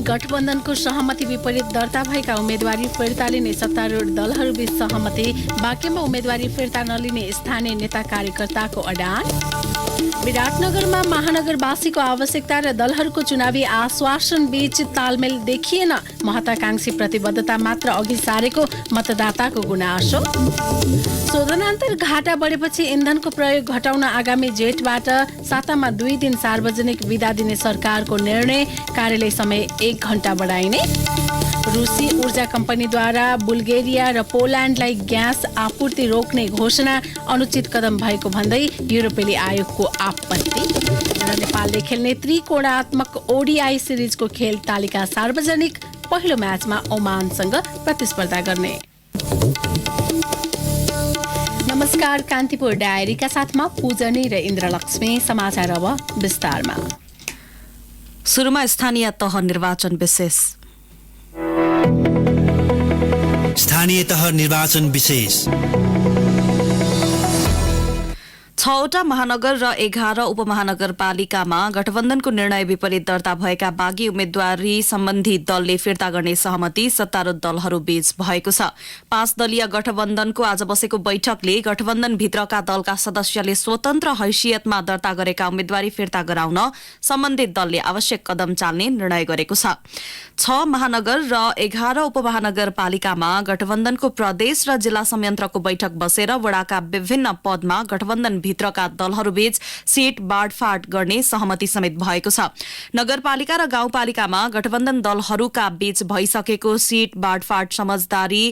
गठबन्धनको सहमति विपरीत दर्ता भएका उम्मेदवारी फिर्ता लिने सत्तारूढ दलहरूबीच सहमति, बाँकेमा उम्मेदवारी फिर्ता नलिने स्थानीय नेता कार्यकर्ताको अडान। विराटनगरमा महानगरवासीको आवश्यकता र दलहरूको चुनावी आश्वासन बीच तालमेल देखिएन, महत्वाकांक्षी प्रतिबद्धता मात्र अघि सारेको मतदाताको गुनासो। शोधनान्तर घाटा बढेपछि इन्धनको प्रयोग घटाउन आगामी जेठबाट सातामा 2 दिन सार्वजनिक बिदा दिने सरकारको निर्णय, कार्यालय समय 1 घण्टा बढाइने। रुसी ऊर्जा कम्पनीद्वारा बुल्गेरिया र पोल्यान्डलाई ग्यास आपूर्ति रोक्ने घोषणा अनुचित कदम भएको भन्दै युरोपेली आयोगको आपत्ति। र नेपालले खेल्ने त्रिकोणात्मक ओडिआई सिरिजको खेल तालिका सार्वजनिक, पहिलो म्याचमा ओमानसँग प्रतिस्पर्धा गर्ने। नमस्कार, कान्तिपुर डायरीका साथमा पूजनी र इन्द्रलक्ष्मी। समाचार अब विस्तारमा। सुरुमा स्थानीय तह निर्वाचन विशेष। स्थानीय तह निर्वाचन विशेष। 6वटा महानगर र 11 उपमहानगरपालिकामा गठबन्धनको निर्णय विपरीत दर्ता भएका बागी उम्मेद्वारी सम्बन्धी दलले फिर्ता गर्ने सहमति सत्तारूढ दलहरू बीच भएको छ। 5 दलीय गठबन्धनको आज बसेको बैठकले गठबन्धनभित्रका दलका सदस्यले स्वतन्त्र हैसियतमा दर्ता गरेका उम्मेद्वारी फिर्ता गराउन सम्बन्धित दलले आवश्यक कदम चाल्ने निर्णय गरेको छ। 6 महानगर र 11 उपमहानगरपालिकामा गठबन्धनको प्रदेश र जिल्ला संयन्त्रको बैठक बसेर वडाका विभिन्न पदमा गठबन्धन भित्रका दलहरूबीच सीट बाँडफाँड गर्ने सहमति समेत भएको छ। नगरपालिका र गाउँपालिकामा गठबन्धन दलहरूका बीच भइसकेको सीट बाँडफाँड समझदारी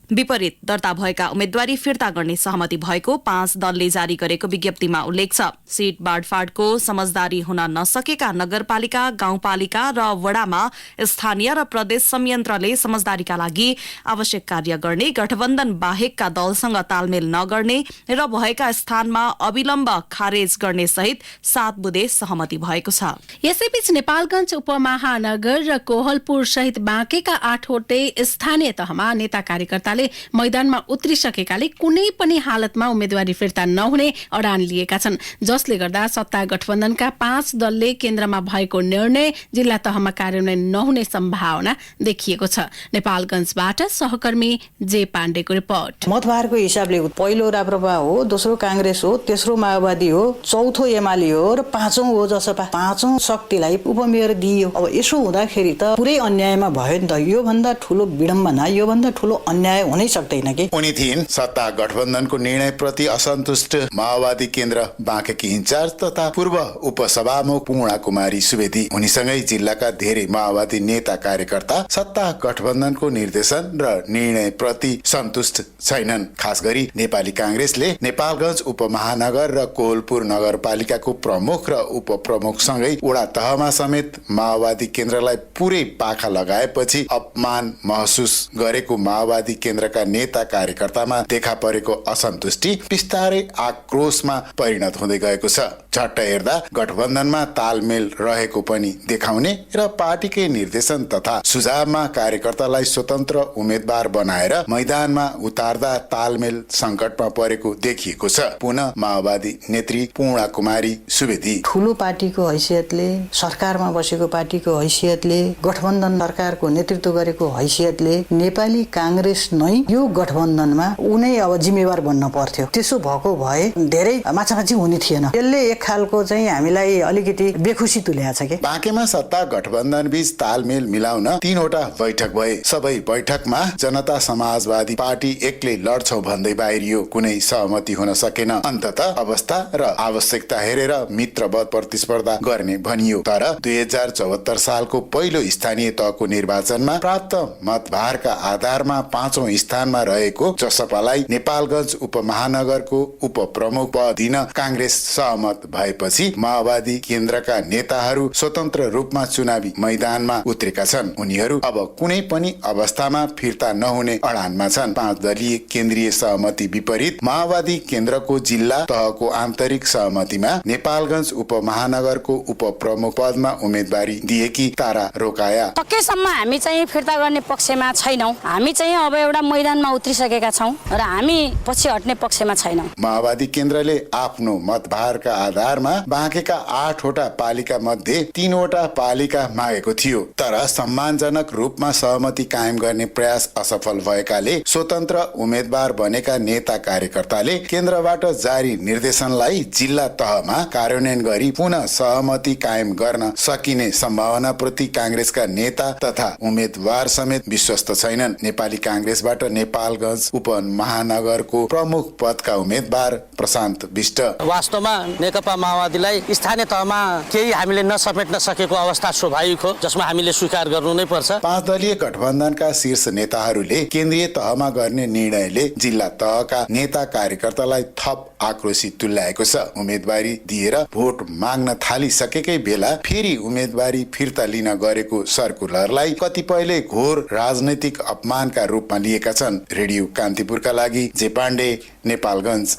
विपरीत दर्ता भएका उम्मेद्वारी फिर्ता गर्ने सहमति भएको 5 दलले जारी गरेको विज्ञप्तिमा उल्लेख छ। सीट बाँडफाँडको समझदारी हुन नसकेका नगरपालिका, गाउँपालिका र वडामा स्थानीय र प्रदेश संयन्त्रले समझदारीका लागि आवश्यक कार्य गर्ने, गठबन्धन बाहेकका दलसँग तालमेल नगर्ने र भएका स्थानमा अविलम्ब खारेज गर्ने सहित 7 बुँदे सहमति भएको छ। यसैबीच नेपालगञ्ज उपमहानगर र कोहलपुर सहित बाँकेका 8वटै स्थानीय तहमा नेता कार्यकर्ता मैदानमा उत्रिसकेकाले कुनै पनि हालतमा उम्मेदवारी फिर्ता नहुने अडान लिएका छन्, जसले गर्दा सत्ता गठबन्धनका 5 दलले केन्द्रमा भएको निर्णय जिल्ला तहमा कार्यान्वयन नहुने सम्भावना देखिएको छ। नेपालगञ्जबाट सहकर्मी जे पाण्डेको रिपोर्ट। मतभारको हिसाबले पहिलो राप्रपा हो, दोस्रो कांग्रेस हो, तेस्रो माओवादी हो, चौथो एमाले हो र 5औं हो जसपा। 5औं शक्तिलाई उपमेयर दिइयो। अब यसो हुँदाखेरि त पुरै अन्यायमा भयो नि त। यो भन्दा ठूलो विडम्बना, यो भन्दा ठूलो अन्याय हुनै सक्दैन कि। उनी थिइन् सत्ता गठबन्धनको निर्णयप्रति असन्तुष्ट माओवादी केन्द्र बाँकेकी इन्चार्ज तथा पूर्व उपसभामुख पूर्णा कुमारी सुवेदी। उनीसँगै जिल्लाका धेरै माओवादी नेता कार्यकर्ता सत्ता गठबन्धनको निर्देशन र निर्णयप्रति सन्तुष्ट छैनन्। खास गरी नेपाली कांग्रेसले नेपालगञ्ज उपमहानगर र कोहलपुर नगरपालिकाको प्रमुख र उपप्रमुखसँगै वडा तहमा समेत माओवादी केन्द्रलाई पुरै पाखा लगाएपछि अपमान महसुस गरेको माओवादी केन्द्रका नेता कार्यकर्तामा देखा परेको असन्तुष्टि बिस्तारै आक्रोशमा परिणत हुँदै गएको छ। झट्ट हेर्दा गठबन्धनमा तालमेल रहेको पनि देखाउने र पार्टीकै निर्देशन तथा सुझावमा कार्यकर्तालाई स्वतन्त्र उम्मेद्वार बनाएर मैदानमा उतार्दा तालमेल संकटमा परेको देखिएको छ। पुनः माओवादी नेत्री पूर्णा कुमारी सुवेदी। ठूलो पार्टीको हैसियतले, सरकारमा बसेको पार्टीको हैसियतले, गठबन्धन सरकारको नेतृत्व गरेको हैसियतले नेपाली कांग्रेस नै यो गठबन्धनमा उनै अब जिम्मेवार बन्न पर्थ्यो। त्यसो भएको भए धेरै माछामाछी हुने थिएन। यसले एक खालको चाहिँ हामीलाई अलिकति बेखुसी तुल्याएको छ के। बाँकेमा सत्ता गठबन्धन बीच तालमेल मिलाउन 3वटा बैठक भए। सबै बैठकमा जनता समाजवादी पार्टी एक्लै लड्छौ भन्दै बाहिरियो, कुनै सहमति हुन सकेन। अन्ततः अवस्था र आवश्यकता हेरेर मित्रवत प्रतिस्पर्धा गर्ने भनियो। तर 2074 सालको पहिलो स्थानीय तहको निर्वाचनमा प्राप्त मतभारका आधारमा 5औं स्थानमा रहेको जसपालाई नेपालगञ्ज उपमहानगरको उपप्रमुख पद दिन कांग्रेस सहमत भएपछि माओवादी केन्द्रका नेताहरू स्वतन्त्र रूपमा चुनावी मैदानमा उत्रेका छन्। उनीहरू अब कुनै पनि अवस्थामा फिर्ता नहुने अडानमा छन्। 5 दलीय केन्द्रीय सहमति विपरीत माओवादी केन्द्रको जिल्ला तहको आन्तरिक सहमतिमा नेपालगञ्ज उपमहानगरको उपप्रमुख पदमा उम्मेदवारी दिएकी तारा रोकाया। सकेसम्म हामी चाहिँ फिर्ता गर्ने पक्षमा छैनौं। हामी चाहिँ अब एउटा एउटा मैदानमा उत्रिसकेका छौँ र हामी पछि हट्ने पक्षमा छैनौँ। माओवादी केन्द्रले आफ्नो मतभारका आधारमा बाँकेका 8वटा पालिका मध्ये 3वटा पालिका मागेको थियो, तर सम्मानजनक रूपमा सहमति कायम गर्ने प्रयास असफल भएकाले स्वतन्त्र उम्मेद्वार बनेका नेता कार्यकर्ताले केन्द्रबाट जारी निर्देशनलाई जिल्ला तहमा कार्यान्वयन गरी पुनः सहमति कायम गर्न सकिने सम्भावनाप्रति कांग्रेसका नेता तथा उम्मेद्वार समेत विश्वस्त छैनन्। नेपाली कांग्रेसबाट नेपालगञ्ज उपमहानगरको प्रमुख पदका उम्मेद्वार प्रशान्त विष्ट वास्तवमा नेकपा माओवादीलाई स्थानीय तहमा केही हामीले नसमेट्न सकेको अवस्था स्वाभाविक हो, जसमा हामीले स्वीकार गर्नु नै पर्छ। 5 दलीय गठबन्धनका शीर्ष नेताहरूले केन्द्रीय तहमा गर्ने निर्णयले जिल्ला तहका नेता कार्यकर्तालाई थप आक्रोशित तुल्याएको छ। उम्मेदवारी दिएर भोट माग्न थालिसकेकै बेला फेरि उम्मेदवारी फिर्ता लिन गरेको सर्कुलरलाई कतिपयले घोर राजनैतिक अपमानका रूपमा लिएका छन्। रेडियो कान्तिपुरका लागि जे पाण्डे, नेपालगञ्ज।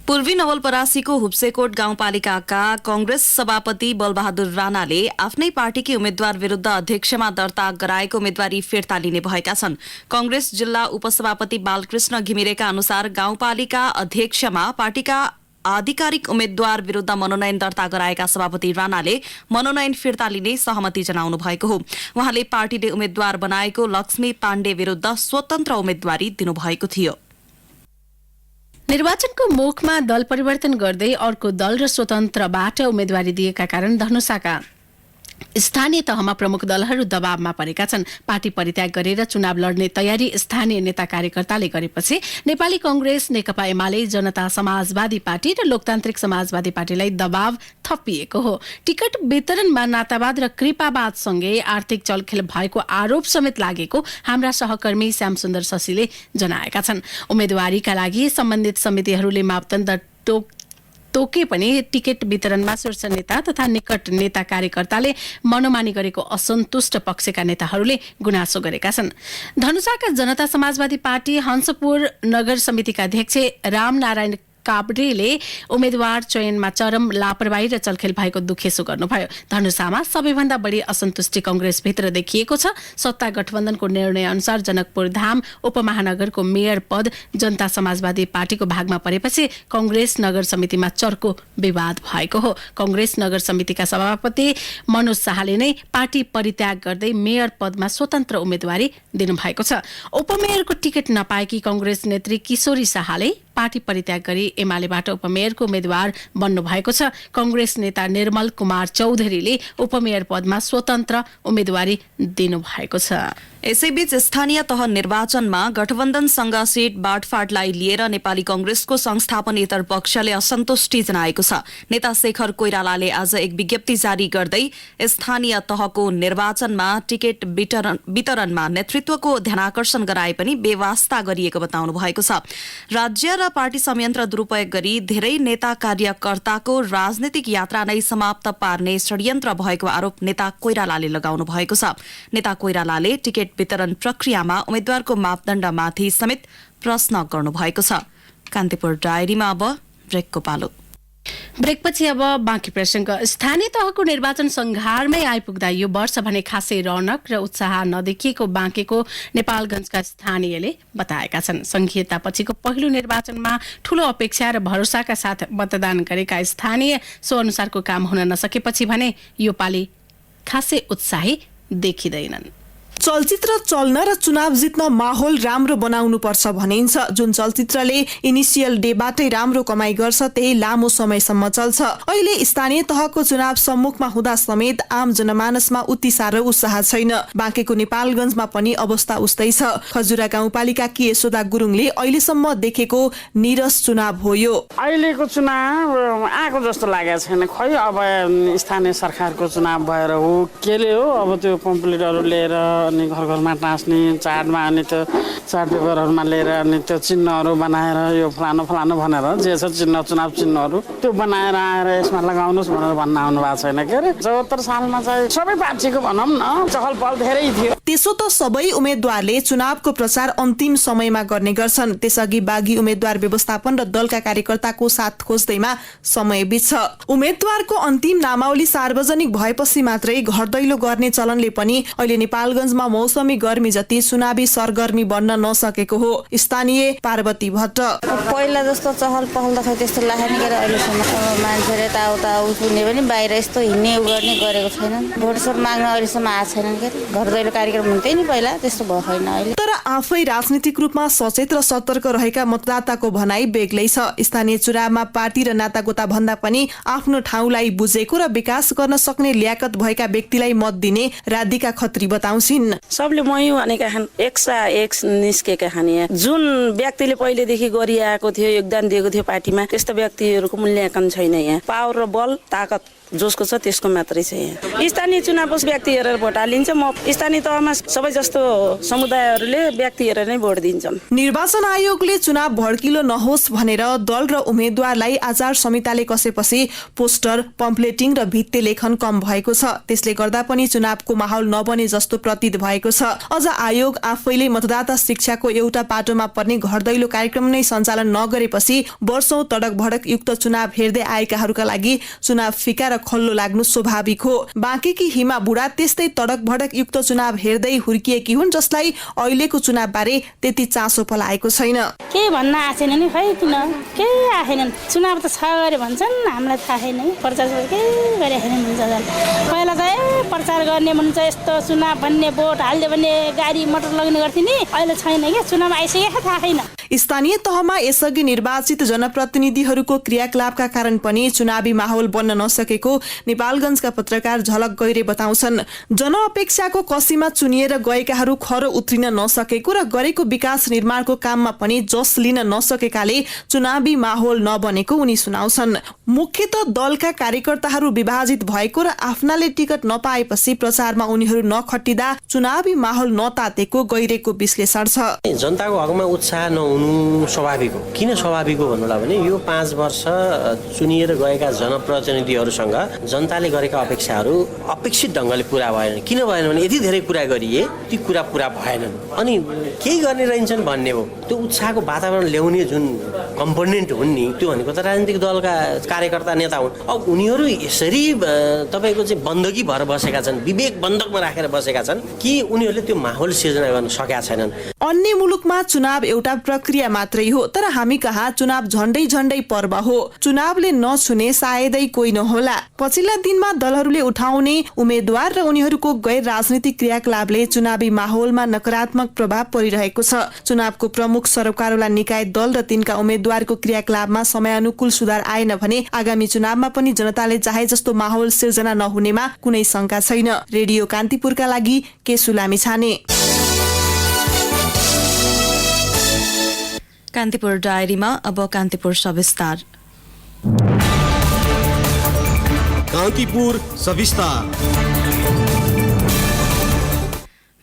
पूर्वी नवलपरासीको हुप्सेकोट गाउँपालिकाका कांग्रेस सभापति बलबहादुर राणाले आफ्नै पार्टीकी उम्मेद्वार विरूद्ध अध्यक्षमा दर्ता गराएको उम्मेद्वारी फिर्ता लिने भएका छन्। कांग्रेस जिल्ला उपसभापति बालकृष्ण घिमिरेका अनुसार गाउँपालिका अध्यक्षमा पार्टीका आधिकारिक उम्मेद्वार विरूद्ध मनोनयन दर्ता गराएका सभापति राणाले मनोनयन फिर्ता लिने सहमति जनाउनु भएको हो। उहाँले पार्टीले उम्मेद्वार बनाएको लक्ष्मी पाण्डे विरूद्ध स्वतन्त्र उम्मेद्वारी दिनुभएको थियो। निर्वाचनको मुखमा दल परिवर्तन गर्दै अर्को दल र स्वतन्त्रबाट उम्मेदवारी दिएका कारण धनुषाका स्थानीय तहमा प्रमुख दलहरू दबावमा परेका छन्। पार्टी परित्याग गरेर चुनाव लड्ने तयारी स्थानीय नेता कार्यकर्ताले गरेपछि नेपाली कांग्रेस, नेकपा एमाले, जनता समाजवादी पार्टी र लोकतान्त्रिक समाजवादी पार्टीलाई दबाव थपिएको हो। टिकट वितरणमा नातावाद र कृपावादसँगै आर्थिक चलखेल भएको आरोप समेत लागेको हाम्रा सहकर्मी श्यामसुन्दर शशीले जनाएका छन्। उम्मेदवारीका लागि सम्बन्धित समितिहरूले मापदण्ड तोके पनि टिकट वितरणमा शीर्ष नेता तथा निकट नेता कार्यकर्ताले मनोमानी गरेको असन्तुष्ट पक्षका नेताहरूले गुनासो गरेका छन्। धनुषाका जनता समाजवादी पार्टी हंसपुर नगर समितिका अध्यक्ष रामनारायण काब्रेले उम्मेद्वार चयनमा चरम लापरवाही र चलखेल भएको दुखेसो गर्नुभयो। धनुषामा सबैभन्दा बढी असन्तुष्टि कांग्रेसभित्र देखिएको छ। सत्ता गठबन्धनको निर्णय अनुसार जनकपुर धाम उपमहानगरको मेयर पद जनता समाजवादी पार्टीको भागमा परेपछि कांग्रेस नगर समितिमा चर्को विवाद भएको हो। कांग्रेस नगर समितिका सभापति मनोज शाहले नै पार्टी परित्याग गर्दै मेयर पदमा स्वतन्त्र उम्मेदवारी दिनुभएको छ। उपमेयरको टिकट नपाएकी कांग्रेस नेत्री किशोरी शाहले पार्टी परित्याग गरी एमालेबाट उपमेयरको उम्मेद्वार बन्नु भएको छ। कांग्रेस नेता निर्मल कुमार चौधरीले उपमेयर पदमा स्वतन्त्र उम्मेदवारी दिनुभएको छ। यसैबीच स्थानीय तह निर्वाचनमा गठबन्धनसँग सीट बाँडफाँडलाई लिएर नेपाली कांग्रेसको संस्थापनेतर पक्षले असन्तुष्टि जनाएको छ। नेता शेखर कोइरालाले आज एक विज्ञप्ति जारी गर्दै स्थानीय तहको निर्वाचनमा टिकट वितरणमा नेतृत्वको ध्यानाकर्षण गराए पनि बेवास्ता गरिएको बताउनु भएको छ। राज्य र पार्टी संयन्त्र दुरूपयोग गरी धेरै नेता कार्यकर्ताको राजनीतिक यात्रा नै समाप्त पार्ने षड्यन्त्र भएको आरोप नेता कोइरालाले लगाउनु भएको छ। नेता कोइरालाले टिकट वितरण प्रक्रियामा उम्मेद्वारको मापदण्डमाथि समेत प्रश्न गर्नुभएको छ। कान्तिपुर डायरीमा अब ब्रेकको पालो। ब्रेकपछि अब बाँकी प्रसंग। स्थानीय तहको निर्वाचन संघारमै आइपुग्दा यो वर्ष भने खासै रौनक र उत्साह नदेखिएको बाँकेको नेपालगञ्जका स्थानीयले बताएका छन्। संघीयतापछिको पहिलो निर्वाचनमा ठूलो अपेक्षा र भरोसाका साथ मतदान गरेका स्थानीय सो अनुसारको काम हुन नसकेपछि भने यो पालि खासै उत्साही देखिँदैनन्। चलचित्र चल्न र चुनाव जित्न माहौल राम्रो बनाउनु पर्छ भनिन्छ। जुन चलचित्रले इनिसियल डेबाटै राम्रो कमाई गर्छ त्यही लामो समयसम्म चल्छ। अहिले स्थानीय तहको चुनाव सम्मुखमा हुँदा समेत आम जनमानसमा उति साह्रो उत्साह छैन। बाँकेको नेपालगञ्जमा पनि अवस्था उस्तै छ। खजुरा गाउँपालिकाकी यशोदा गुरुङले अहिलेसम्म देखेको निरस चुनाव हो यो। अहिलेको चुनाव आएको जस्तो लागेको छैन। खै अब स्थानीय सरकारको चुनाव भएर हो केले हो, अब त्यो पम्पलेटहरू लिएर अनि घर घरमा टाँस्ने चार्टमा अनि त्यो चार्ट पेपरहरूमा लिएर अनि त्यो चिन्हहरू बनाएर यो फलानु फलानु भनेर जे छ चिन्ह चुनाव चिन्हहरू त्यो बनाएर आएर यसमा लगाउनुहोस् भनेर भन्न आउनु भएको छैन। के अरे 74 सालमा चाहिँ सबै पार्टीको भनौँ न चहल पहल धेरै थियो। त्यसो त सबै उम्मेद्वारले चुनावको प्रचार अन्तिम समयमा गर्ने गर्छन्। त्यसअघि बागी उम्मेद्वार व्यवस्थापन र दलका कार्यकर्ताको साथ खोज्दैमा समय बित्छ। उम्मेद्वारको अन्तिम नामावली सार्वजनिक भएपछि मात्रै घर दैलो गर्ने चलनले पनि अहिले नेपालगञ्ज महाराजगञ्जमा मौसमी गर्मी जति चुनावी सरगर्मी बन्न नसकेको हो स्थानीय पार्वती भट्ट। पहिला जस्तो चहल पहल त खै त्यस्तो लागेन के अहिलेसम्म। मान्छेले यताउता उठ्ने पनि बाहिर यस्तो हिँड्ने गर्ने गरेको छैनन्। भोटसोट माग्न अहिलेसम्म आएको छैनन् के घर दैलो कार्यक्रम हुन्थ्यो नि पहिला, त्यस्तो भएको छैन अहिले। तर आफै राजनीतिक रूपमा सचेत र सतर्क रहेका मतदाताको भनाई बेग्लै छ। स्थानीय चुनावमा पार्टी र नातागोता भन्दा पनि आफ्नो ठाउँलाई बुझेको र विकास गर्न सक्ने ल्याकत भएका व्यक्तिलाई मत दिने राधिका खत्री बताउँछिन्। सबले मै भनेका खान एक निस्केका खान यहाँ जुन व्यक्तिले पहिलेदेखि गरिआएको थियो, योगदान दिएको थियो पार्टीमा, त्यस्तो व्यक्तिहरूको मूल्याङ्कन छैन। यहाँ पावर र बल ताकत जसको छ त्यसको मात्रै छ। यहाँ स्थानीय चुनावको व्यक्ति हेरेर भोट हालिन्छ। म स्थानीय तहमा सबै जस्तो समुदायहरूले व्यक्ति हेरेर नै भोट दिन्छन्। निर्वाचन आयोगले चुनाव भड्किलो नहोस् भनेर दल र उम्मेद्वारलाई आचार संहिताले कसेपछि पोस्टर, पम्पलेटिङ र भित्ते लेखन कम भएको छ। त्यसले गर्दा पनि चुनावको माहौल नबने जस्तो प्रतीत भएको छ। अझ आयोग आफैले मतदाता शिक्षाको एउटा पाटोमा पर्ने घर दैलो कार्यक्रम नै सञ्चालन नगरेपछि वर्षौं तडक भडक युक्त चुनाव हेर्दै आएकाहरूका लागि चुनाव फिका र खल्लो लाग्नु स्वाभाविक हो। बाँकेकी हिमा बुढा त्यस्तै तडक भडक युक्त चुनाव हेर्दै हुर्किएकी हुन्, जसलाई अहिलेको चुनाव बारे त्यति चासो पलाएको छैन। के भन्न आएन नि खै किन केही आएनन्। चुनाव त छ गरे भन्छन्, हामीलाई थाहा छैन। प्रचार केही गरे छैन भन्छ। पहिला त प्रचार गर्ने भन्छ यस्तो चुनाव भन्ने भोट हाल्यो भने गाडी मोटर लग्ने गर्थ्यो नि, अहिले छैन क्या। चुनाव आइसकेको थाहा छैन। स्थानीय तहमा यसअघि निर्वाचित जनप्रतिनिधिहरूको क्रियाकलापका कारण पनि चुनावी माहौल बन्न नसकेको नेपालगञ्जका पत्रकार झलक गैरे बताउँछन्। जनअपेक्षाको कसीमा चुनिएर गएकाहरू खर उत्रिन नसकेको र गरेको विकास निर्माणको काममा पनि जस लिन नसकेकाले चुनावी माहौल नबनेको उनी सुनाउँछन्। मुख्यतः दलका कार्यकर्ताहरू विभाजित भएको र आफ्नाले टिकट नपाएपछि प्रचारमा उनीहरू नखटिँदा चुनावी माहौल नतातेको गैरेको विश्लेषण छ। जनताको हकमा उत्साह नहुनु स्वाभाविक हो। किन स्वाभाविक हो भन्नुलाई भने यो 5 वर्ष चुनिएर गएका जनप्रतिनिधिहरूसँग जनताले गरेका अपेक्षाहरू अपेक्षित ढङ्गले पूरा भएन। किन भएन भने यति धेरै कुरा गरिए ती कुरा पूरा भएनन् अनि केही गर्ने रहन्छन् भन्ने हो। त्यो उत्साहको वातावरण ल्याउने जुन कम्पोनेन्ट हुन् नि, त्यो भनेको त राजनीतिक दलका कार्यकर्ता नेता हुन्। अब उनीहरू यसरी तपाईँको चाहिँ बन्दकी भएर बसेका छन्, विवेक बन्धकमा राखेर बसेका छन् कि उनीहरूले त्यो माहौल सिर्जना गर्न सकेका छैनन्। अन्य मुलुकमा चुनाव एउटा प्रक्रिया मात्रै हो, तर हामी कहाँ चुनाव झण्डै झण्डै पर्व हो। चुनावले नछुने सायदै कोही नहोला। पछिल्ला दिनमा दलहरूले उठाउने उम्मेद्वार र उनीहरूको गैर राजनीतिक क्रियाकलापले चुनावी माहौलमा नकारात्मक प्रभाव परिरहेको छ। चुनावको प्रमुख सरकारवाला निकाय दल र तिनका उम्मेद्वारको क्रियाकलापमा समयानुकूल सुधार आएन भने आगामी चुनावमा पनि जनताले चाहे जस्तो माहौल सिर्जना नहुनेमा कुनै शंका छैन। रेडियो कान्तिपुरका लागि केशु लामिछाने। कान्तिपुर डायरीमा अब कान्तिपुर सविस्तार। कान्तिपुर सविस्तार।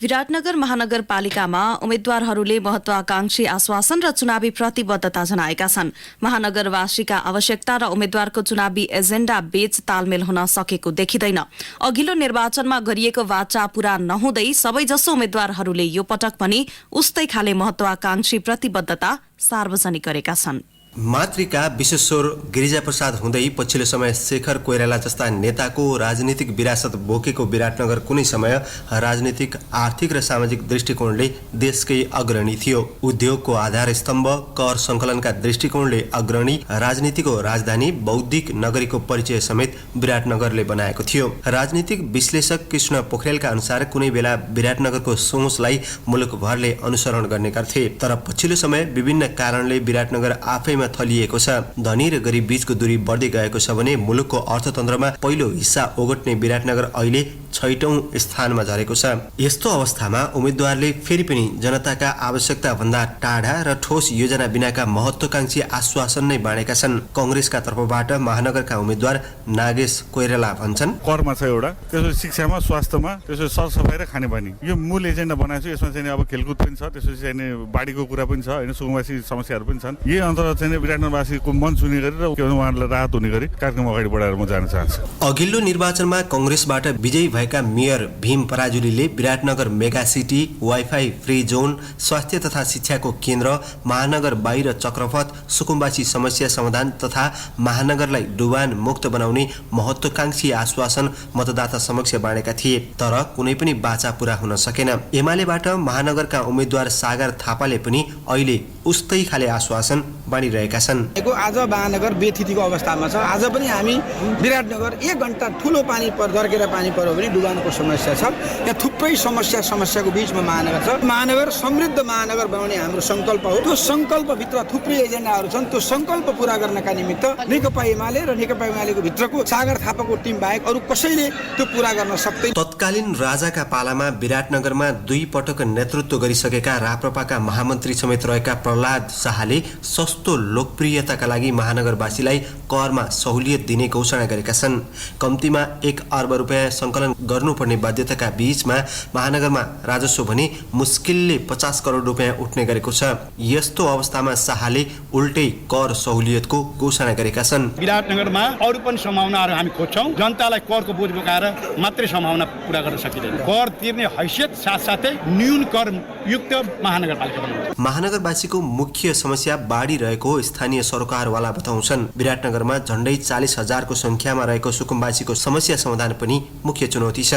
विराटनगर महानगरपालिकामा उम्मेद्वारहरूले महत्वाकांक्षी आश्वासन र चुनावी प्रतिबद्धता जनाएका छन्। महानगरवासीका आवश्यकता र उम्मेद्वारको चुनावी एजेण्डा बीच तालमेल हुन सकेको देखिँदैन। अघिल्लो निर्वाचनमा गरिएको वाचा पूरा नहुँदै सबैजसो उम्मेद्वारहरूले यो पटक पनि उस्तै खाले महत्वाकांक्षी प्रतिबद्धता सार्वजनिक गरेका छन्। मातृका विश्वेश्वर गिरिजाप्रसाद हुँदै पछिल्लो समय शेखर कोइराला जस्ता नेताको राजनीतिक विरासत बोकेको विराटनगर कुनै समय राजनीतिक, आर्थिक र सामाजिक दृष्टिकोणले देशकै अग्रणी थियो। उद्योगको आधार स्तम्भ, कर संकलनका दृष्टिकोणले अग्रणी, राजनीतिको राजधानी, बौद्धिक नगरीको परिचय समेत विराटनगरले बनाएको थियो। राजनीतिक विश्लेषक कृष्ण पोखरेलका अनुसार कुनै बेला विराटनगरको सोचलाई मुलुकभरले अनुसरण गर्ने गर्थे, तर पछिल्लो समय विभिन्न कारणले विराटनगर आफैमा थलिएको छ। धनी र गरिब बीचको दूरी बढ्दै गएको छ भने मुलुकको अर्थतन्त्रमा पहिलो हिस्सा ओगट्ने विराटनगर अहिले 6औं स्थानमा झरेको छ। यस्तो अवस्थामा उम्मेद्वारले फेरि पनि जनताका आवश्यकता भन्दा टाढा र ठोस योजना बिनाका महत्वाकांक्षी आश्वासन नै बाँडेका छन्। कांग्रेसका तर्फबाट महानगरका उम्मेद्वार नागेश कोइराला भन्छन्, करमा छ एउटा, त्यसपछि शिक्षामा, स्वास्थ्यमा, त्यसपछि सरसफाइ र खानेपानी, यो मूल एजेन्डा बनाएको छु। यसमा चाहिँ अब खेलकुद पनि छ, त्यसपछि चाहिँ बाढीको कुरा पनि छ, होइन, सुकुम्बासी समस्याहरू पनि छन्। यही अन्तर्गत चाहिँ विराटनगरवासीको मन छुने गरी र उहाँहरूलाई राहत हुने गरी कार्यक्रम अगाडि बढाएर म जान चाहन्छु। अघिल्लो निर्वाचनमा कांग्रेसबाट विजयी भएका मेयर भीम पराजुलीले Biratnagar mega city, wifi free zone, स्वास्थ्य तथा शिक्षाको केन्द्र, महानगर बाहिर चक्रपथ, सुकुम्बासी समस्या समाधान तथा महानगरलाई डुबान मुक्त बनाउने महत्त्वकांक्षी आश्वासन मतदाता समक्ष बाँडेका थिए, तर कुनै पनि बाचा पूरा हुन सकेन। एमालेबाट महानगरका उम्मेद्वार सागर थापाले पनि अहिले उस्तै खाले आश्वासन बाँडिरहेका छन्। आज महानगर बेथितिको अवस्थामा छ। आज पनि हामी विराटनगर 1 घण्टा ठुलो पानी दर्केर पानी पर्यो भने डुबानको समस्या छ। यहाँ थुप्रै समस्याको बीचमा महानगर छ। महानगर समृद्ध महानगर बनाउने हाम्रो सङ्कल्प हो। त्यो सङ्कल्पभित्र थुप्रै एजेन्डाहरू छन्। त्यो सङ्कल्प पूरा गर्नका निमित्त नेकपा एमाले र नेकपा एमालेको भित्रको सागर थापाको टिम बाहेक अरू कसैले त्यो पूरा गर्न सक्दैन। तत्कालीन राजाका पालामा विराटनगरमा 2 पटक नेतृत्व गरिसकेका राप्रपाका महामन्त्री समेत रहेका प्रहलाद शाहले सस्तो लोकप्रियताका लागि महानगरवासीलाई करमा सहुलियत दिने घोषणा गरेका छन्। कम्तीमा 1 अर्ब रुपियाँ सङ्कलन गर्नुपर्ने बाध्यताका बीचमा महानगरमा राजस्व भने मुस्किलले 50 करोड रुपियाँ उठ्ने गरेको छ। यस्तो अवस्थामा शाहले उल्टै कर सहुलियतको घोषणा गरेका छन्। विराटनगरमा अरू पनि सम्भावनाहरू हामी खोज्छौँ। जनतालाई करको बोझ बोकाएर मात्रै सम्भावना पूरा गर्न सकिँदैन। कर तिर्ने हैसियत साथसाथै न्यून कर युक्त महानगरपालिका बनाउँछ। महानगरवासीको मुख्य समस्या बाढिरहेको स्थानीय सरोकारवाला बताउँछन्। विराटनगरमा झण्डै 40,000 को संख्यामा रहेको सुकुम्बासीको समस्या समाधान पनि मुख्य चुनौती छ।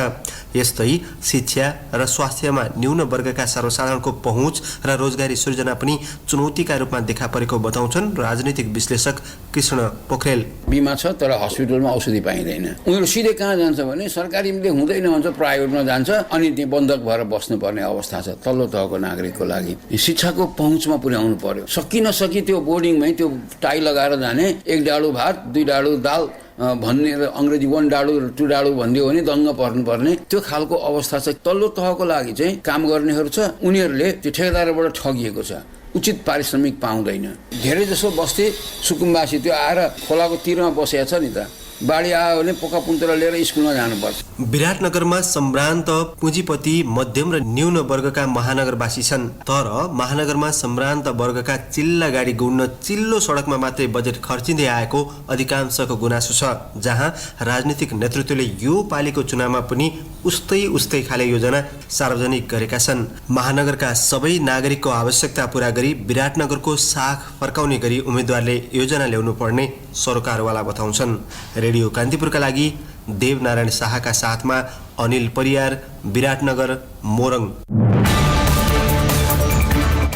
यस्तै शिक्षा र स्वास्थ्यमा न्यून वर्गका सर्वसाधारणको पहुँच र रोजगारी सृजना पनि चुनौतीका रूपमा देखा परेको बताउँछन् राजनीतिक विश्लेषक कृष्ण पोखरेल। बिमा छ तर हस्पिटलमा औषधि पाइँदैन। उनीहरू सिधै कहाँ जान्छ भने सरकारीले हुँदैन भन्छ, प्राइभेटमा जान्छ अनि त्यहाँ बन्धक भएर बस्नुपर्ने अवस्था छ तल्लो तहको नागरिकको लागि। शिक्षाको पहुँचमा पुर्याउनु पर्यो। सकि नसकी त्यो बोर्डिङमै त्यो टाई लगाएर जाने 1 डाडु भात 2 डाडु दाल भन्ने अङ्ग्रेजी 1 डाडु 2 डाडु भनिदियो भने दङ्ग पर्नुपर्ने त्यो खालको अवस्था छ। तल्लो तहको लागि चाहिँ काम गर्नेहरू छ, उनीहरूले त्यो ठेकेदारबाट ठगिएको छ, उचित पारिश्रमिक पाउँदैन। धेरै जसो बस्ती सुकुम्बासी त्यो आएर खोलाको तिरमा बसेको छ नि त, बाढी आयो भने पोका पुन्तरा लिएर स्कुलमा जानुपर्छ। विराटनगरमा सम्भ्रान्त पुँजीपति मध्यम र न्यून वर्गका महानगरवासी छन्, तर महानगरमा सम्भ्रान्त वर्गका चिल्ला गाडी गुड्न चिल्लो सडकमा मात्रै बजेट खर्चिँदै आएको अधिकांशको गुनासो छ। जहाँ राजनीतिक नेतृत्वले यो पालिको चुनावमा पनि उस्तै खाले योजना सार्वजनिक गरेका छन्। महानगरका सबै नागरिकको आवश्यकता पूरा गरी विराटनगरको साख फर्काउने गरी उम्मेद्वारले योजना ल्याउनु पर्ने सरोकारवाला बताउँछन्। रेडियो कान्तिपुरका लागि देवनारायण शाहका साथमा अनिल परियार, विराटनगर, मोरङ।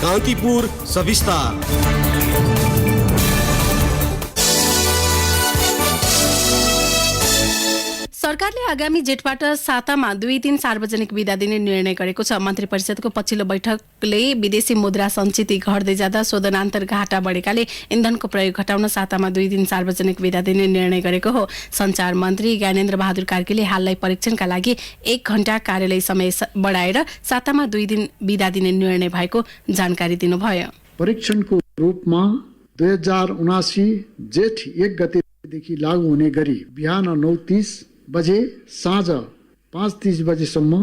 कान्तिपुर सविस्तार। सरकारले आगामी जेठबाट सातामा 2 दिन सार्वजनिक बिदा दिने निर्णय गरेको छ। मन्त्री परिषदको पछिल्लो बैठकले विदेशी मुद्रा सञ्चित घट्दै जाँदा शोधनान्तर घाटा बढेकाले इन्धनको प्रयोग घटाउन सातामा 2 दिन सार्वजनिक बिदा दिने निर्णय गरेको हो। सञ्चार मन्त्री ज्ञानेन्द्र बहादुर कार्कीले हाललाई परीक्षणका लागि 1 घण्टा कार्यालय समय बढाएर सातामा 2 दिन बिदा दिने निर्णय भएको जानकारी दिनुभयो। परीक्षणको रूपमा 2079 जेठ 1 गतेदेखि लागू हुने गरी बिहान 9:30 बजे साँझ 5:30 बजेसम्म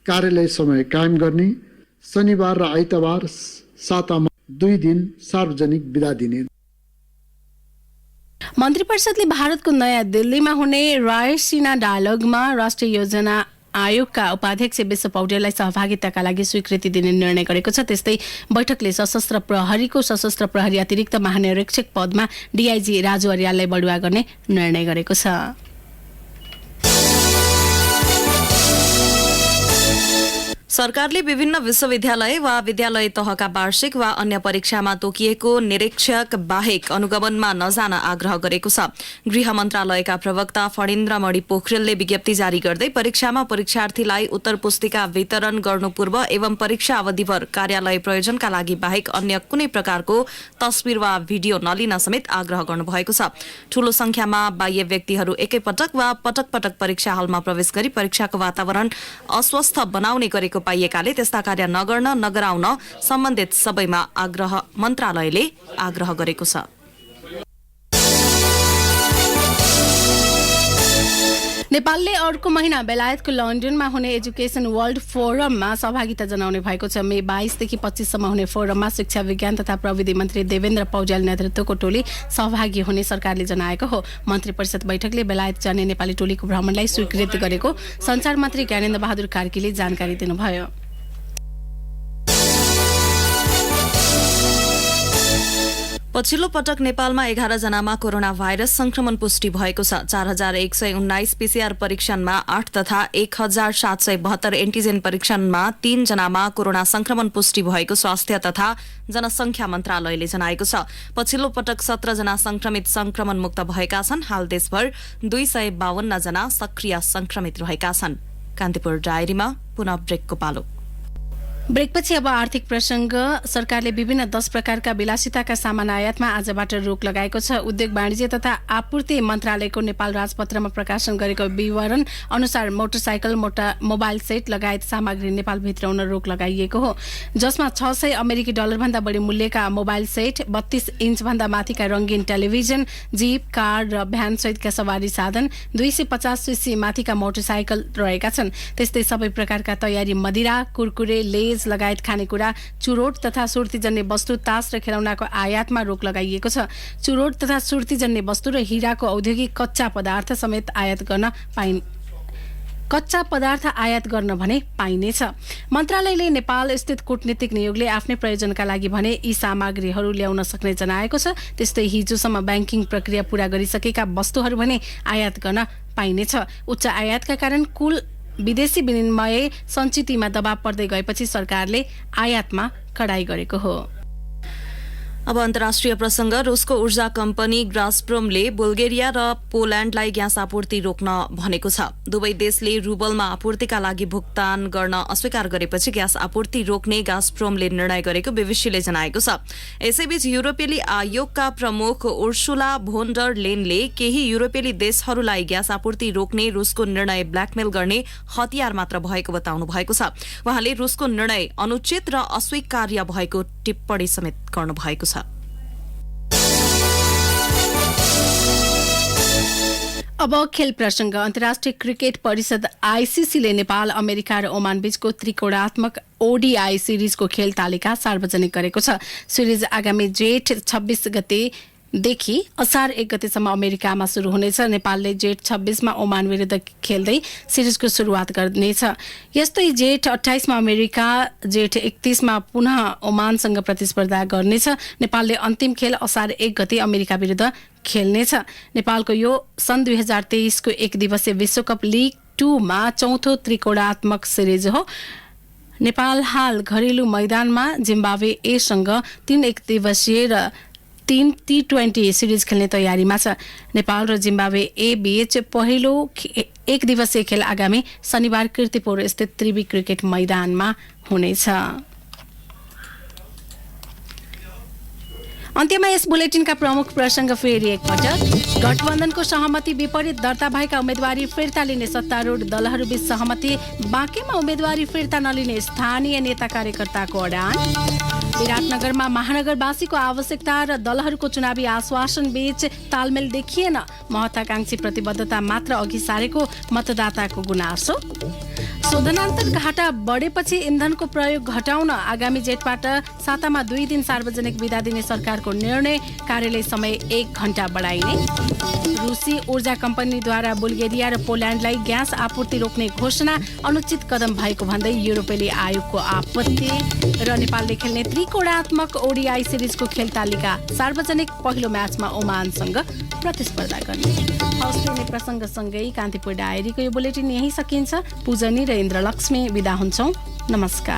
कार्यालय समय कायम गर्ने, शनिबार र आइतबार सातामा 2 दिन सार्वजनिक बिदा दिने। मन्त्री परिषदले भारतको नयाँ दिल्लीमा हुने रायसीना डायलगमा राष्ट्रिय योजना आयोगका उपाध्यक्ष विश्व पौडेललाई सहभागिताका लागि स्वीकृति दिने निर्णय गरेको छ। त्यस्तै बैठकले सशस्त्र प्रहरी अतिरिक्त महानिरीक्षक पदमा डीआईजी राजु अर्याललाई बढुवा गर्ने निर्णय गरेको छ। सरकारले विभिन्न विश्वविद्यालय वा विद्यालय तहका वार्षिक वा अन्य परीक्षामा तोकिएको निरीक्षक बाहेक अनुगमनमा नजान आग्रह गरेको छ। गृह मन्त्रालयका प्रवक्ता फणीन्द्रमणि पोखरेलले विज्ञप्ति जारी गर्दै परीक्षामा परीक्षार्थीलाई उत्तर पुस्तिका वितरण गर्नु पूर्व एवं परीक्षा अवधिभर कार्यालय प्रयोजनका लागि बाहेक अन्य कुनै प्रकारको तस्बिर वा भिडियो नलिन समेत आग्रह गर्नुभएको छ। ठूलो संख्यामा बाह्य व्यक्तिहरू एकैपटक वा पटक पटक परीक्षा हलमा प्रवेश गरी परीक्षाको वातावरण अस्वस्थ बनाउने गरेको पाइएकाले त्यस्ता कार्य नगर्न नगराउन सम्बन्धित सबैमा मन्त्रालयले आग्रह गरेको छ। नेपालले अर्को महिना बेलायतको लन्डनमा हुने एजुकेसन वर्ल्ड फोरममा सहभागिता जनाउने भएको छ। मे 22 देखि 25 सम्म हुने फोरममा शिक्षा विज्ञान तथा प्रविधि मन्त्री देवेन्द्र पौड्याल नेतृत्वको टोली सहभागी हुने सरकारले जनाएको हो। मन्त्री परिषद बैठकले बेलायत जाने नेपाली टोलीको भ्रमणलाई स्वीकृत गरेको सञ्चार मन्त्री ज्ञानेन्द्र बहादुर कार्कीले जानकारी दिनुभयो। पछिल्लो पटक नेपालमा 11 जनामा कोरोना भाइरस संक्रमण पुष्टि भएको छ। 4119 पीसीआर परीक्षणमा 8 तथा 1772 एन्टिजेन परीक्षणमा 3 जनामा कोरोना संक्रमण पुष्टि भएको स्वास्थ्य तथा जनसंख्या मन्त्रालयले जनाएको छ। पछिल्लो पटक 17 जना संक्रमित संक्रमण मुक्त भएका छन्। हाल देशभर 252 जना सक्रिय संक्रमित रहेका छन्। कान्तिपुर डायरीमा पुनः ब्रेकको पालो। ब्रेकपछि अब आर्थिक प्रसंग। सरकारले विभिन्न 10 प्रकारका विलासिताका सामान आयातमा आजबाट रोक लगाएको छ। उद्योग वाणिज्य तथा आपूर्ति मन्त्रालयको नेपाल राजपत्रमा प्रकाशन गरेको विवरण अनुसार मोटरसाइकल, मोबाइल सेट लगायत सामग्री नेपाल भित्राउन रोक लगाइएको हो, जसमा 600 अमेरिकी डलर भन्दा बढी मूल्यका मोबाइल सेट, 32 इन्च भन्दा माथिका रंगीन टेलिभिजन, जीप, कार र भ्यान सहितका सवारी साधन, 250 सीसी माथिका मोटरसाइकल रहेका छन्। त्यस्तै सबै प्रकारका तयारी मदिरा, कुरकुरे, लेज लगायत खानेकुरा, चुरोट तथा सुर्तीजन्य वस्तु, तास र खेलौनाको आयातमा रोक लगाइएको छ। चुरोट तथा सुर्तीजन्य वस्तु र हीराको औद्योगिक कच्चा पदार्थ समेत आयात गर्न भने पाइनेछ। मन्त्रालयले नेपाल स्थित कूटनीतिक नियोगले आफ्नै प्रयोजनका लागि भने यी सामग्रीहरू ल्याउन सक्ने जनाएको छ। त्यस्तै हिजोसम्म ब्याङ्किङ प्रक्रिया पूरा गरिसकेका वस्तुहरू भने आयात गर्न पाइनेछ। उच्च आयातका कारण कुल विदेशी विनिमय सञ्चितमा दबाव पर्दै गएपछि सरकारले आयातमा कडाई गरेको हो। अब अन्तर्राष्ट्रिय प्रसंग। रुसको ऊर्जा कम्पनी गाजप्रोमले बुल्गेरिया र पोल्याण्डलाई ग्यास आपूर्ति रोक्न भनेको छ। दुवै देशले रुबलमा आपूर्तिका लागि भुक्तान गर्न अस्वीकार गरेपछि ग्यास आपूर्ति रोक्ने गाजप्रोमले निर्णय गरेको बीबीसीले जनाएको छ। यसैबीच युरोपेली आयोगका प्रमुख उर्सुला भोन डर लेनले केही युरोपेली देशहरूलाई ग्यास आपूर्ति रोक्ने रुसको निर्णय ब्ल्याकमेल गर्ने हतियार मात्र भएको बताउनु भएको छ। उहाँले रुसको निर्णय अनुचित र अस्वीकार्य भएको टिप्पणी समेत गर्नुभएको छ। अब खेल प्रसंग। अन्तर्राष्ट्रिय क्रिकेट परिषद आईसीसीले नेपाल, अमेरिका र ओमान बीचको त्रिकोणात्मक ओडीआई सिरिजको खेल तालिका सार्वजनिक गरेको छ। सिरिज आगामी जेठ 26 गतेदेखि असार 1 गतेसम्म अमेरिकामा शुरू हुनेछ। नेपालले जेठ 26 मा ओमान विरुद्ध खेल्दै सिरिजको शुरूआत गर्नेछ। यस्तै जेठ 28 मा अमेरिका, जेठ 31 मा पुनः ओमानसँग प्रतिस्पर्धा गर्नेछ। नेपालले अन्तिम खेल असार 1 गते अमेरिका विरुद्ध खेल्नेछ। नेपालको यो सन् 2023 को 1 दिवसीय विश्वकप लीग 2 मा चौथो त्रिकोणात्मक सिरिज हो। नेपाल हाल घरेलु मैदानमा जिम्बाब्वे ए सँग 3 एक दिवसीय र 3 T20 सिरिज खेल्ने तयारीमा छ। नेपाल र जिम्बाब्वे ए बीच पहिलो 1 दिवसीय खेल आगामी शनिबार कीर्तिपुर स्थित त्रिवी क्रिकेट मैदानमा हुनेछ। अन्त्यमा यस बुलेटिनका प्रमुख प्रसंग फेरि एकपटक। गठबन्धनको सहमति विपरीत दर्ता भएका उम्मेदवारी फिर्ता लिने सत्तारूढ दलहरूबीच सहमति, बाँकेमा उम्मेदवारी फिर्ता नलिने स्थानीय नेता कार्यकर्ताको अडान। विराटनगरमा महानगरवासीको आवश्यकता र दलहरूको चुनावी आश्वासन बीच तालमेल देखिएन, महत्वाकांक्षी प्रतिबद्धता मात्र अघि सारेको मतदाताको गुनासो। शोधनान्तर घाटा बढेपछि इन्धनको प्रयोग घटाउन आगामी जेठबाट सातामा 2 दिन सार्वजनिक बिदा दिने सरकारको निर्णय, कार्यालय समय 1 घण्टा बढाइने। रूसी ऊर्जा कम्पनीद्वारा बुल्गेरिया र पोल्याण्डलाई ग्यास आपूर्ति रोक्ने घोषणा अनुचित कदम भएको भन्दै युरोपेली आयोगको आपत्ति। र नेपालले खेल्ने त्रिकोणात्मक ओडीआई सिरिजको खेल तालिका सार्वजनिक, पहिलो म्याचमा ओमानसँग प्रतिस्पर्धा गर्ने। हौस्टुने प्रसङ्गसँगै कान्तिपुर डायरीको यो बुलेटिन यही सकिन्छ। पूजनी र इन्द्रलक्ष्मी बिदा हुन्छौँ। नमस्कार।